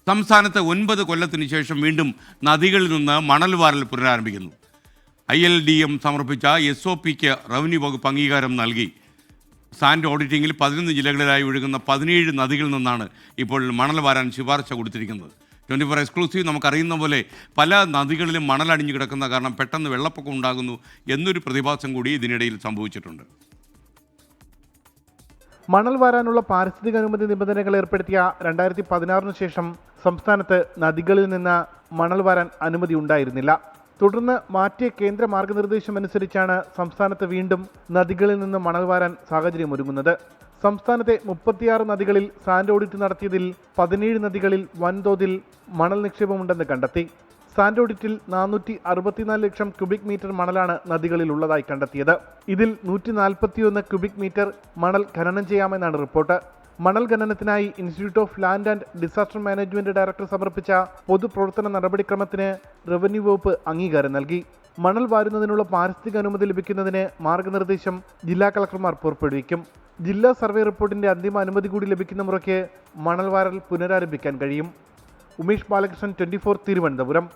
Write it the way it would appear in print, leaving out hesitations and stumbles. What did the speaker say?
സംസ്ഥാനത്ത് 9 കൊല്ലത്തിന് ശേഷം വീണ്ടും നദികളിൽ നിന്ന് മണൽ വാരൽ പുനരാരംഭിക്കുന്നു. ILDM സമർപ്പിച്ച SOPക്ക് റവന്യൂ വകുപ്പ് അംഗീകാരം നൽകി. സാൻഡ് ഓഡിറ്റിംഗിൽ 11 ജില്ലകളിലായി ഒഴുകുന്ന 17 നദികളിൽ നിന്നാണ് ഇപ്പോൾ മണൽ വാരാൻ ശുപാർശ കൊടുത്തിരിക്കുന്നത്. 24 എക്സ്ക്ലൂസീവ് നമുക്കറിയുന്ന പോലെ പല നദികളിലും മണലടിഞ്ഞു കിടക്കുന്ന കാരണം പെട്ടെന്ന് വെള്ളപ്പൊക്കം ഉണ്ടാകുന്നു എന്നൊരു പ്രതിഭാസം കൂടി ഇതിനിടയിൽ സംഭവിച്ചിട്ടുണ്ട്. മണൽ വാരാനുള്ള പാരിസ്ഥിതിക അനുമതി നിബന്ധനകൾ ഏർപ്പെടുത്തിയ 2016 ശേഷം സംസ്ഥാനത്ത് നദികളിൽ നിന്ന് മണൽ വാരാൻ അനുമതി ഉണ്ടായിരുന്നില്ല. തുടർന്ന് മാറ്റിയ കേന്ദ്ര മാർഗനിർദ്ദേശം അനുസരിച്ചാണ് സംസ്ഥാനത്ത് വീണ്ടും നദികളിൽ നിന്ന് മണൽ വാരാൻ സാഹചര്യമൊരുങ്ങുന്നത്. സംസ്ഥാനത്തെ 36 നദികളിൽ സാൻഡ് ഓഡിറ്റ് നടത്തിയതിൽ 17 നദികളിൽ വൻതോതിൽ മണൽ നിക്ഷേപമുണ്ടെന്ന് കണ്ടെത്തി. സാൻഡ് ഓഡിറ്റിൽ 464 ലക്ഷം ക്യൂബിക് മീറ്റർ മണലാണ് നദികളിൽ ഉള്ളതായി കണ്ടെത്തിയത്. ഇതിൽ 141 ക്യൂബിക് മീറ്റർ മണൽ ഖനനം ചെയ്യാമെന്നാണ് റിപ്പോർട്ട്. മണൽ ഖനനത്തിനായി institute of land and disaster management director സമർപ്പിച്ച പൊതുപ്രവർത്തന നടപടിക്രമത്തിന് റവന്യൂ വകുപ്പ് അംഗീകാരം നൽകി. മണൽ വാരുന്നതിനുള്ള പാരിസ്ഥിതിക അനുമതി ലഭിക്കുന്നതിന് മാർഗനിർദ്ദേശം ജില്ലാ കളക്ടർമാർ പുറപ്പെടുവിക്കും. ജില്ലാ സർവേ റിപ്പോർട്ടിന്റെ അന്തിമ അനുമതി കൂടി ലഭിക്കുന്ന മുറയ്ക്ക് മണൽ വാരൽ പുനരാരംഭിക്കാൻ കഴിയും. ഉമേഷ് ബാലകൃഷ്ണൻ, 24 തിരുവനന്തപുരം.